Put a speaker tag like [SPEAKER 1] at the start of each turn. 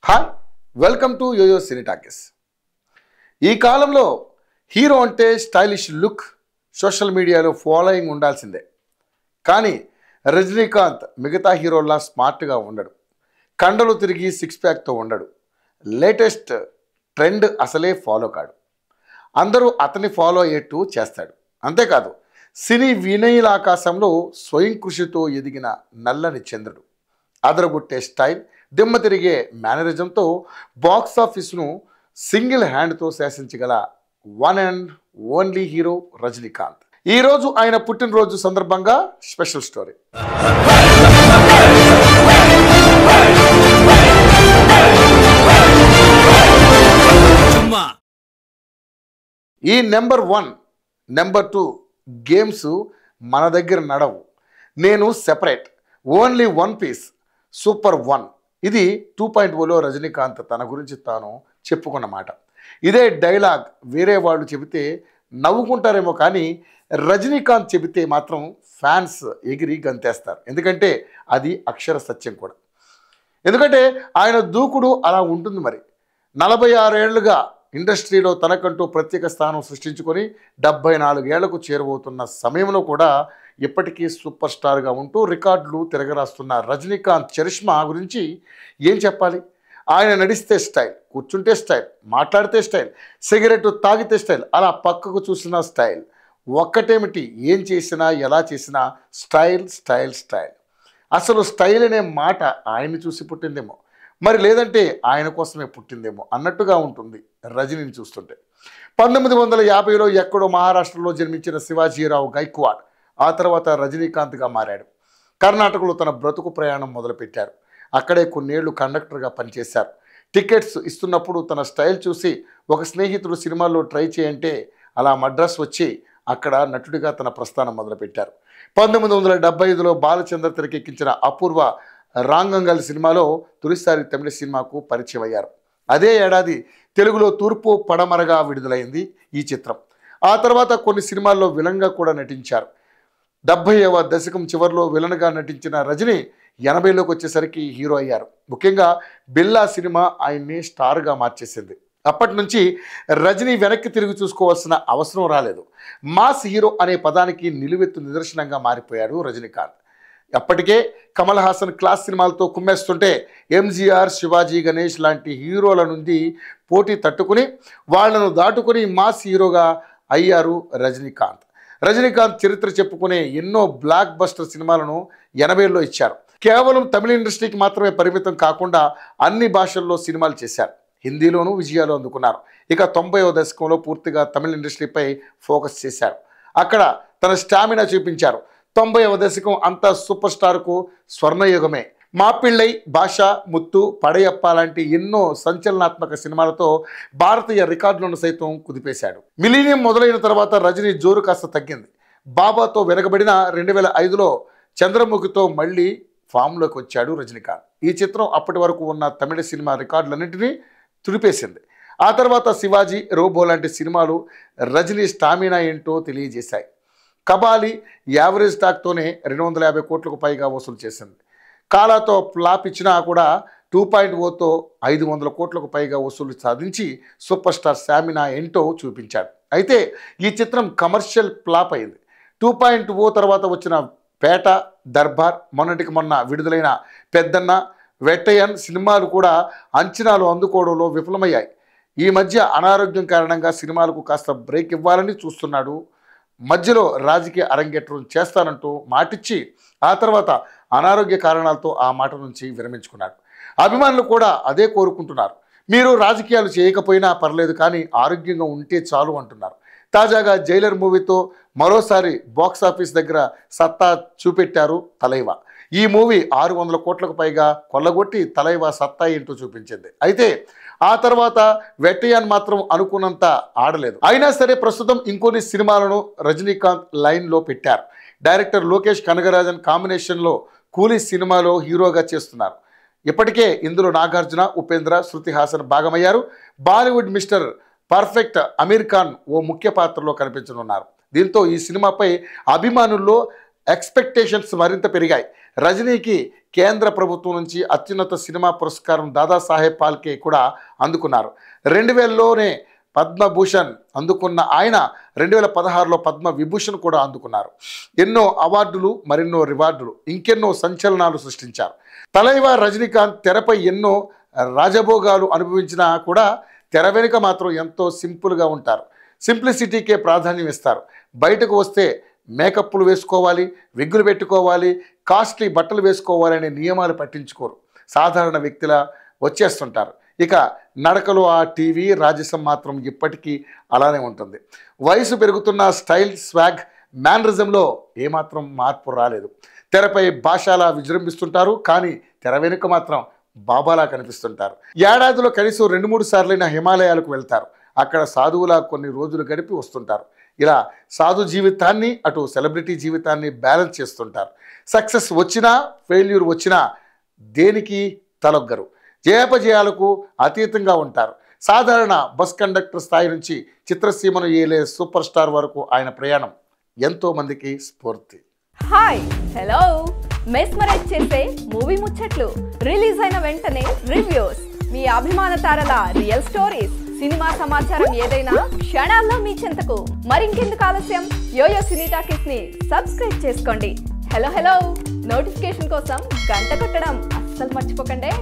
[SPEAKER 1] Hi welcome to yoyo cine talkies. ఈ కాలంలో hero అంటే స్టైలిష్ లుక్, సోషల్ మీడియాలో ఫాలోయింగ్ ఉండాల్సిందే. కానీ రజనీకాంత్ మిగతా హీరోల్లా స్మార్ట్గా ఉండడు. కండలు తిరిగి సిక్స్ ప్యాక్తో ఉండడు. లేటెస్ట్ ట్రెండ్ అసలే ఫాలో కాడు. అందరూ అతన్ని ఫాలో అయ్యేట్టు చేస్తాడు. అంతేకాదు, సినీ వినయులాకాశంలో స్వయం కృషితో ఎదిగిన నల్లని చంద్రుడు. అదరగొట్టే స్టైల్, దిమ్మ తిరిగే మేనరిజంతో బాక్స్ ఆఫీస్ను సింగిల్ హ్యాండ్తో శాసించగల one and only hero Rajinikanth. ఈరోజు ఆయన పుట్టినరోజు సందర్భంగా స్పెషల్ స్టోరీ. ఈ నెంబర్ 1, నెంబర్ 2 గేమ్స్ మన దగ్గర నడవు. నేను separate, only one piece, super 1. ఇది 2.0లో రజనీకాంత్ తన గురించి తాను చెప్పుకున్న మాట. ఇదే డైలాగ్ వేరే వాళ్ళు చెబితే నవ్వుకుంటారేమో, కానీ రజనీకాంత్ చెబితే మాత్రం ఫ్యాన్స్ ఎగిరి గంతేస్తారు. ఎందుకంటే అది అక్షర సత్యం కూడా. ఎందుకంటే ఆయన దూకుడు అలా ఉంటుంది. మరి 46 ఏళ్లుగా ఇండస్ట్రీలో తనకంటూ ప్రత్యేక స్థానం సృష్టించుకొని 74 ఏళ్లకు చేరువవుతున్న సమయంలో కూడా ఇప్పటికీ సూపర్ స్టార్గా ఉంటూ రికార్డులు తిరగరాస్తున్న రజనీకాంత్ చరిష్మా గురించి ఏం చెప్పాలి? ఆయన నడిస్తే స్టైల్, కూర్చుంటే స్టైల్, మాట్లాడితే స్టైల్, సిగరెట్ తాగితే స్టైల్, అలా పక్కకు చూసిన స్టైల్. ఒక్కటేమిటి, ఏం చేసినా ఎలా చేసినా స్టైల్ స్టైల్ స్టైల్. అసలు స్టైల్ అనే మాట ఆయన్ని చూసి పుట్టిందేమో, మరి లేదంటే ఆయన కోసమే పుట్టిందేమో అన్నట్టుగా ఉంటుంది రజనీని చూస్తుంటే. 1950లో ఎక్కడో మహారాష్ట్రలో జన్మించిన శివాజీరావు గైక్వాడ్ ఆ తర్వాత రజనీకాంత్గా మారాడు. కర్ణాటకలో తన బ్రతుకు ప్రయాణం మొదలుపెట్టారు. అక్కడే కొన్నేళ్లు కండక్టర్గా పనిచేశారు. టికెట్స్ ఇస్తున్నప్పుడు తన స్టైల్ చూసి ఒక స్నేహితుడు సినిమాల్లో ట్రై చేయంటే అలా మద్రాస్ వచ్చి అక్కడ నటుడిగా తన ప్రస్థానం మొదలుపెట్టారు. 1975లో బాలచంద్ర తెరకెక్కించిన అపూర్వ రాంగంగల్ సినిమాలో తొలిసారి తమిళ సినిమాకు పరిచయం అయ్యారు. అదే ఏడాది తెలుగులో తూర్పు పడమరగా విడుదలైంది ఈ చిత్రం. ఆ తర్వాత కొన్ని సినిమాల్లో విలన్గా కూడా నటించారు. 70వ దశకం చివరిలో విలన్గా నటించిన రజనీ 80లోకి వచ్చేసరికి హీరో అయ్యారు. ముఖ్యంగా బిల్లా సినిమా ఆయన్ని స్టార్గా మార్చేసింది. అప్పటి నుంచి రజనీ వెనక్కి తిరిగి చూసుకోవాల్సిన అవసరం రాలేదు. మాస్ హీరో అనే పదానికి నిలువెత్తు నిదర్శనంగా మారిపోయాడు రజనీకాంత్. అప్పటికే కమల్ హాసన్ క్లాస్ సినిమాలతో కుమ్మేస్తుంటే ఎంజీఆర్, శివాజీ గణేష్ లాంటి హీరోల నుండి పోటీ తట్టుకుని వాళ్లను దాటుకుని మాస్ హీరోగా అయ్యారు రజనీకాంత్. రజనీకాంత్ చరిత్ర చెప్పుకునే ఎన్నో బ్లాక్ బస్టర్ సినిమాలను 80లో ఇచ్చారు. కేవలం తమిళ ఇండస్ట్రీకి మాత్రమే పరిమితం కాకుండా అన్ని భాషల్లో సినిమాలు చేశారు. హిందీలోనూ విజయాలు అందుకున్నారు. ఇక 90వ దశకంలో పూర్తిగా తమిళ ఇండస్ట్రీపై ఫోకస్ చేశారు. అక్కడ తన స్టామినా చూపించారు. 90వ దశకం అంతా సూపర్ స్టార్కు స్వర్ణయుగమే. మాపిళ్ళై, భాష, ముత్తు, పడయప్ప లాంటి ఎన్నో సంచలనాత్మక సినిమాలతో భారతీయ రికార్డులను సైతం కుదిపేశాడు. మిలీనియం మొదలైన తర్వాత రజనీ జోరు కాస్త తగ్గింది. బాబాతో వెనకబడిన 2005లో చంద్రముఖితో మళ్ళీ ఫామ్లోకి వచ్చాడు రజనీకాంత్. ఈ చిత్రం అప్పటి వరకు ఉన్న తమిళ సినిమా రికార్డులన్నింటినీ తుడిపేసింది. ఆ తర్వాత శివాజీ, రోబో లాంటి సినిమాలు రజనీ స్టామినా ఏంటో తెలియజేశాయి. కబాలి యావరేజ్ టాక్తోనే 250 కోట్లకు పైగా వసూలు చేసింది. కాలాతో ఫ్లాప్ ఇచ్చినా కూడా 2.0తో 500 కోట్లకు పైగా వసూలు సాధించి సూపర్ స్టార్ స్టామినా ఏంటో చూపించాడు. అయితే ఈ చిత్రం కమర్షియల్ ఫ్లాప్ అయింది. 2.0 తర్వాత వచ్చిన పేట, దర్బార్, మొన్నటికి మొన్న విడుదలైన పెద్దన్న, వెట్టయన్ సినిమాలు కూడా అంచనాలు అందుకోవడంలో విఫలమయ్యాయి. ఈ మధ్య అనారోగ్యం కారణంగా సినిమాలకు కాస్త బ్రేక్ ఇవ్వాలని చూస్తున్నాడు. మధ్యలో రాజకీయ అరంగేట్రం చేస్తానంటూ మాటిచ్చి ఆ తర్వాత అనారోగ్య కారణాలతో ఆ మాట నుంచి విరమించుకున్నాడు. అభిమానులు కూడా అదే కోరుకుంటున్నారు. మీరు రాజకీయాలు చేయకపోయినా పర్లేదు, కానీ ఆరోగ్యంగా ఉంటే చాలు అంటున్నారు. తాజాగా జైలర్ మూవీతో మరోసారి బాక్సాఫీస్ దగ్గర సత్తా చూపెట్టారు తలైవా. ఈ మూవీ 600 కోట్లకు పైగా కొల్లగొట్టి తలైవా సత్తా ఏంటో చూపించింది. అయితే ఆ తర్వాత వెట్టయాన్ మాత్రం అనుకున్నంత ఆడలేదు. అయినా సరే ప్రస్తుతం ఇంకొన్ని సినిమాలను రజనీకాంత్ లైన్లో పెట్టారు. డైరెక్టర్ లోకేష్ కనగరాజన్ కాంబినేషన్లో కూలీ సినిమాలో హీరోగా చేస్తున్నారు. ఇప్పటికే ఇందులో నాగార్జున, ఉపేంద్ర, శృతి హాసన్ భాగమయ్యారు. బాలీవుడ్ మిస్టర్ పర్ఫెక్ట్ అమీర్ ఖాన్ ఓ ముఖ్య పాత్రలో కనిపించనున్నారు. దీంతో ఈ సినిమాపై అభిమానుల్లో ఎక్స్పెక్టేషన్స్ మరింత పెరిగాయి. రజనీకి కేంద్ర ప్రభుత్వం నుంచి అత్యున్నత సినిమా పురస్కారం దాదాసాహెబ్ ఫాల్కే కూడా అందుకున్నారు. 2000లోనే పద్మభూషణ్ అందుకున్న ఆయన 2016లో పద్మ విభూషణ్ కూడా అందుకున్నారు. ఎన్నో అవార్డులు, మరెన్నో రివార్డులు, ఇంకెన్నో సంచలనాలు సృష్టించారు. తలైవా రజనీకాంత్ తెరపై ఎన్నో రాజభోగాలు అనుభవించినా కూడా తెర వెనుక మాత్రం ఎంతో సింపుల్గా ఉంటారు. సింప్లిసిటీకే ప్రాధాన్యం ఇస్తారు. బయటకు వస్తే మేకప్లు వేసుకోవాలి, విగ్గులు పెట్టుకోవాలి, కాస్ట్లీ బట్టలు వేసుకోవాలి అనే నియమాలు పట్టించుకోరు. సాధారణ వ్యక్తిలా వచ్చేస్తుంటారు. ఇక నడకలో ఆ టీవీ రాజసం మాత్రం ఇప్పటికీ అలానే ఉంటుంది. వయసు పెరుగుతున్న స్టైల్, స్వాగ్, మేనరిజంలో ఏమాత్రం మార్పు రాలేదు. తెరపై భాషలా విజృంభిస్తుంటారు, కానీ తెర వెనుక మాత్రం బాబాలా కనిపిస్తుంటారు. ఏడాదిలో కనీసం 2-3 సార్లైనా హిమాలయాలకు వెళ్తారు. అక్కడ సాధువులా కొన్ని రోజులు గడిపి వస్తుంటారు. ఇలా సాధు జీవితాన్ని అటు సెలబ్రిటీ జీవితాన్ని బ్యాలెన్స్ చేస్తుంటారు. సక్సెస్ వచ్చినా, ఫెయిల్యూర్ వచ్చినా దేనికి తలొగ్గరు. జయాపజయాలకు అతీతంగా ఉంటారు. సాధారణ బస్ కండక్టర్ స్థాయి నుంచి చిత్రసీమను ఏలే సూపర్ స్టార్ వరకు ఆయన ప్రయాణం ఎంతో మందికి స్ఫూర్తి.
[SPEAKER 2] Hi, hello. మెస్మరైజ్ చేసే మూవీ ముచ్చట్లు, రిలీజ్ అయిన వెంటనే రివ్యూస్, మీ అభిమాన తారల రియల్ స్టోరీస్, సినిమా సమాచారం ఏదైనా క్షణాల్లో మీ చెంతకు. మరింకెందుకు ఆలస్యం, యోయో సినీ టాకీస్ ని సబ్స్క్రైబ్ చేసుకోండి. హలో హలో నోటిఫికేషన్ కోసం గంట కొట్టడం అస్సలు మర్చిపోకండి.